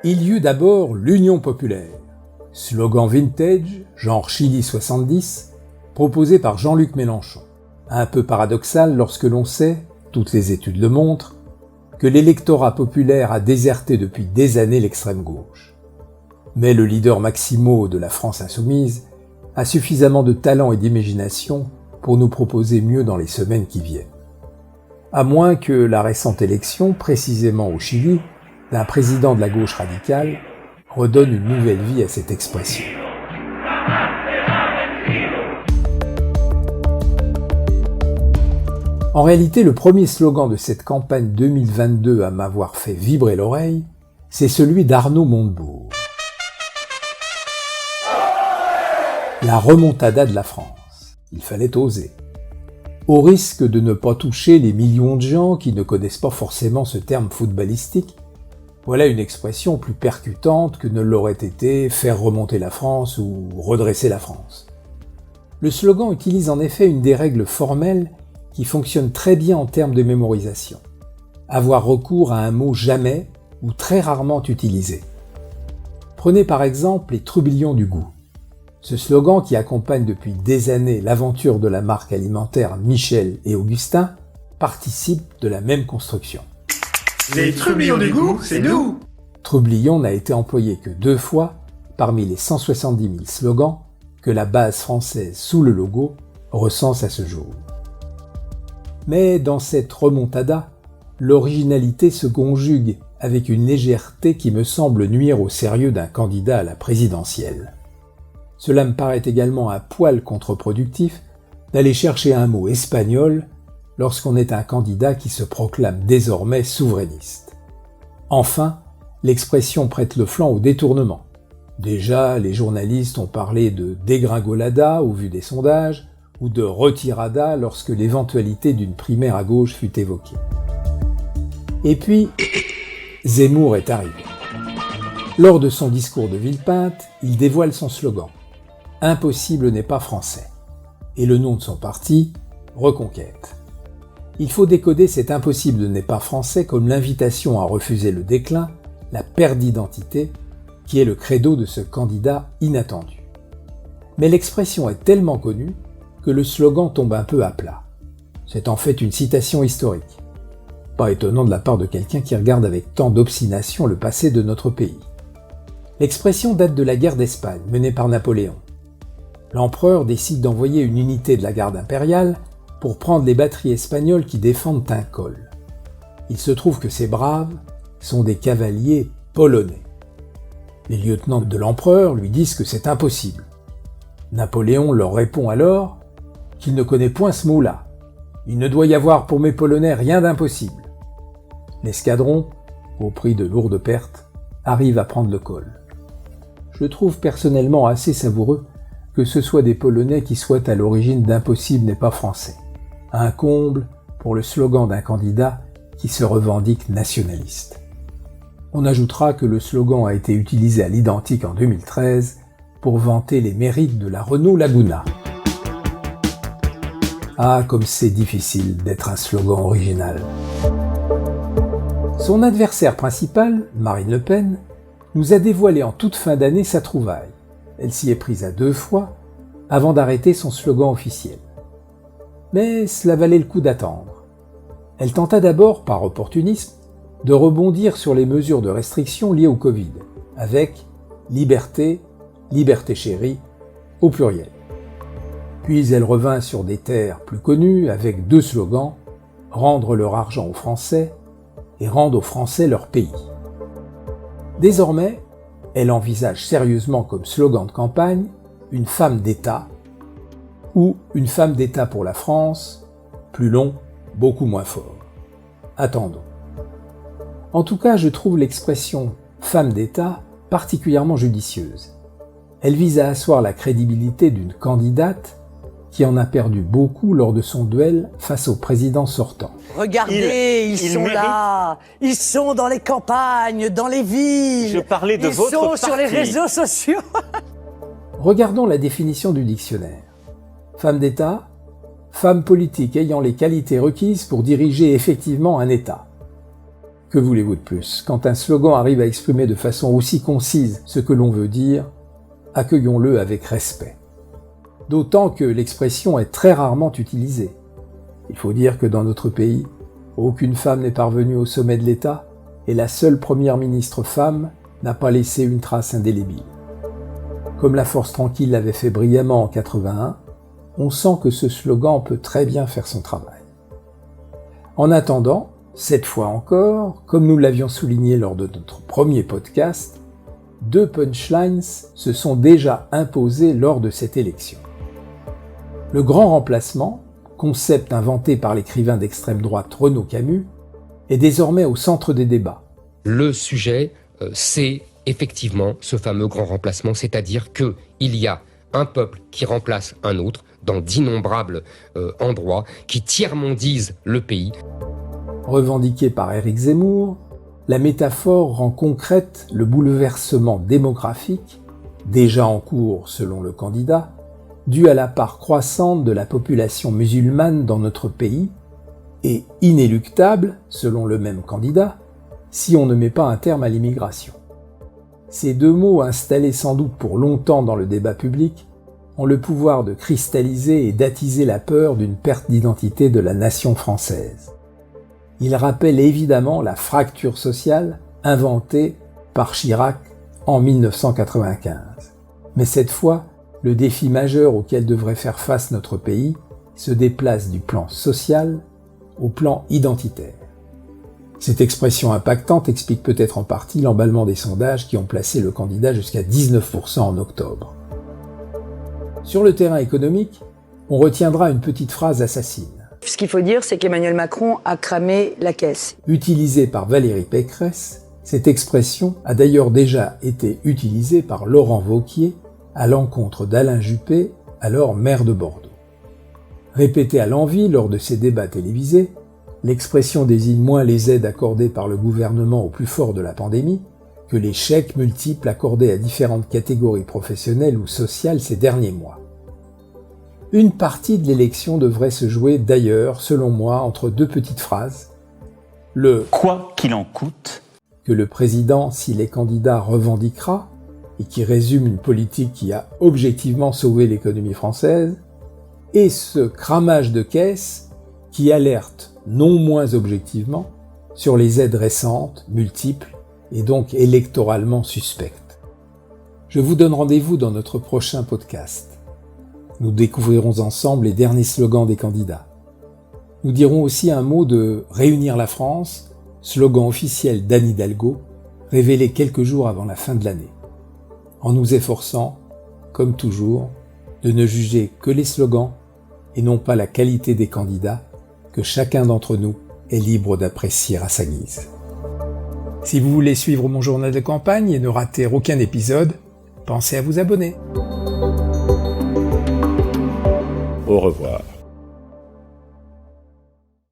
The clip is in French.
Il y eut d'abord l'Union populaire, slogan vintage, genre Chili 70, proposé par Jean-Luc Mélenchon. Un peu paradoxal lorsque l'on sait, toutes les études le montrent, que l'électorat populaire a déserté depuis des années l'extrême gauche. Mais le leader Maximo de la France insoumise a suffisamment de talent et d'imagination pour nous proposer mieux dans les semaines qui viennent. À moins que la récente élection, précisément au Chili, d'un président de la gauche radicale, redonne une nouvelle vie à cette expression. En réalité, le premier slogan de cette campagne 2022 à m'avoir fait vibrer l'oreille, c'est celui d'Arnaud Montebourg. La remontada de la France. Il fallait oser. Au risque de ne pas toucher les millions de gens qui ne connaissent pas forcément ce terme footballistique, voilà une expression plus percutante que ne l'aurait été faire remonter la France ou redresser la France. Le slogan utilise en effet une des règles formelles qui fonctionne très bien en termes de mémorisation. Avoir recours à un mot jamais ou très rarement utilisé. Prenez par exemple les trublions du goût. Ce slogan qui accompagne depuis des années l'aventure de la marque alimentaire Michel et Augustin participe de la même construction. Les trublions du goût, c'est nous! Trublion n'a été employé que 2 fois parmi les 170 000 slogans que la base française sous le logo recense à ce jour. Mais dans cette remontada, l'originalité se conjugue avec une légèreté qui me semble nuire au sérieux d'un candidat à la présidentielle. Cela me paraît également un poil contre-productif d'aller chercher un mot espagnol lorsqu'on est un candidat qui se proclame désormais souverainiste. Enfin, l'expression prête le flanc au détournement. Déjà, les journalistes ont parlé de dégringolada au vu des sondages, ou de retirada lorsque l'éventualité d'une primaire à gauche fut évoquée. Et puis, Zemmour est arrivé. Lors de son discours de Villepinte, il dévoile son slogan « Impossible n'est pas français » et le nom de son parti, Reconquête. Il faut décoder cet impossible n'est pas français comme l'invitation à refuser le déclin, la perte d'identité, qui est le credo de ce candidat inattendu. Mais l'expression est tellement connue que le slogan tombe un peu à plat. C'est en fait une citation historique. Pas étonnant de la part de quelqu'un qui regarde avec tant d'obstination le passé de notre pays. L'expression date de la guerre d'Espagne menée par Napoléon. L'empereur décide d'envoyer une unité de la garde impériale pour prendre les batteries espagnoles qui défendent un col. Il se trouve que ces braves sont des cavaliers polonais. Les lieutenants de l'empereur lui disent que c'est impossible. Napoléon leur répond alors qu'il ne connaît point ce mot-là. Il ne doit y avoir pour mes Polonais rien d'impossible. L'escadron, au prix de lourdes pertes, arrive à prendre le col. Je trouve personnellement assez savoureux que ce soit des Polonais qui soient à l'origine d'impossible n'est pas français. Un comble pour le slogan d'un candidat qui se revendique nationaliste. On ajoutera que le slogan a été utilisé à l'identique en 2013 pour vanter les mérites de la Renault Laguna. Ah, comme c'est difficile d'être un slogan original. Son adversaire principal, Marine Le Pen, nous a dévoilé en toute fin d'année sa trouvaille. Elle s'y est prise à 2 fois avant d'arrêter son slogan officiel. Mais cela valait le coup d'attendre. Elle tenta d'abord, par opportunisme, de rebondir sur les mesures de restriction liées au Covid, avec « liberté, liberté chérie » au pluriel. Puis elle revint sur des terres plus connues avec 2 slogans « Rendre leur argent aux Français » et « Rendre aux Français leur pays ». Désormais, elle envisage sérieusement comme slogan de campagne « Une femme d'État » ou « Une femme d'État pour la France », plus long, beaucoup moins fort. Attendons. En tout cas, je trouve l'expression « femme d'État » particulièrement judicieuse. Elle vise à asseoir la crédibilité d'une candidate qui en a perdu beaucoup lors de son duel face au président sortant. Regardez, ils sont là, ils sont dans les campagnes, dans les villes, je parlais de votre ils sont parti. sur les réseaux sociaux. Regardons la définition du dictionnaire. Femme d'État, femme politique ayant les qualités requises pour diriger effectivement un État. Que voulez-vous de plus? Quand un slogan arrive à exprimer de façon aussi concise ce que l'on veut dire, accueillons-le avec respect. D'autant que l'expression est très rarement utilisée. Il faut dire que dans notre pays, aucune femme n'est parvenue au sommet de l'État et la seule première ministre femme n'a pas laissé une trace indélébile. Comme la Force tranquille l'avait fait brillamment en 81, on sent que ce slogan peut très bien faire son travail. En attendant, cette fois encore, comme nous l'avions souligné lors de notre premier podcast, 2 punchlines se sont déjà imposées lors de cette élection. Le grand remplacement, concept inventé par l'écrivain d'extrême droite Renaud Camus, est désormais au centre des débats. Le sujet, c'est effectivement ce fameux grand remplacement, c'est-à-dire qu'il y a un peuple qui remplace un autre dans d'innombrables endroits, qui tiers-mondisent le pays. Revendiqué par Éric Zemmour, la métaphore rend concrète le bouleversement démographique, déjà en cours selon le candidat, dû à la part croissante de la population musulmane dans notre pays, et inéluctable, selon le même candidat, si on ne met pas un terme à l'immigration. Ces 2 mots, installés sans doute pour longtemps dans le débat public, ont le pouvoir de cristalliser et d'attiser la peur d'une perte d'identité de la nation française. Ils rappellent évidemment la fracture sociale inventée par Chirac en 1995. Mais cette fois, le défi majeur auquel devrait faire face notre pays se déplace du plan social au plan identitaire. Cette expression impactante explique peut-être en partie l'emballement des sondages qui ont placé le candidat jusqu'à 19% en octobre. Sur le terrain économique, on retiendra une petite phrase assassine. Ce qu'il faut dire, c'est qu'Emmanuel Macron a cramé la caisse. Utilisée par Valérie Pécresse, cette expression a d'ailleurs déjà été utilisée par Laurent Wauquiez à l'encontre d'Alain Juppé, alors maire de Bordeaux. Répétée à l'envi lors de ces débats télévisés, l'expression désigne moins les aides accordées par le gouvernement au plus fort de la pandémie que les chèques multiples accordés à différentes catégories professionnelles ou sociales ces derniers mois. Une partie de l'élection devrait se jouer d'ailleurs, selon moi, entre 2 petites phrases. Le « quoi qu'il en coûte » que le président, s'il est candidat, revendiquera, et qui résume une politique qui a objectivement sauvé l'économie française, et ce cramage de caisse qui alerte, non moins objectivement, sur les aides récentes, multiples, et donc électoralement suspectes. Je vous donne rendez-vous dans notre prochain podcast. Nous découvrirons ensemble les derniers slogans des candidats. Nous dirons aussi un mot de « Réunir la France », slogan officiel d'Anne Hidalgo, révélé quelques jours avant la fin de l'année. En nous efforçant, comme toujours, de ne juger que les slogans et non pas la qualité des candidats que chacun d'entre nous est libre d'apprécier à sa guise. Si vous voulez suivre mon journal de campagne et ne rater aucun épisode, pensez à vous abonner. Au revoir.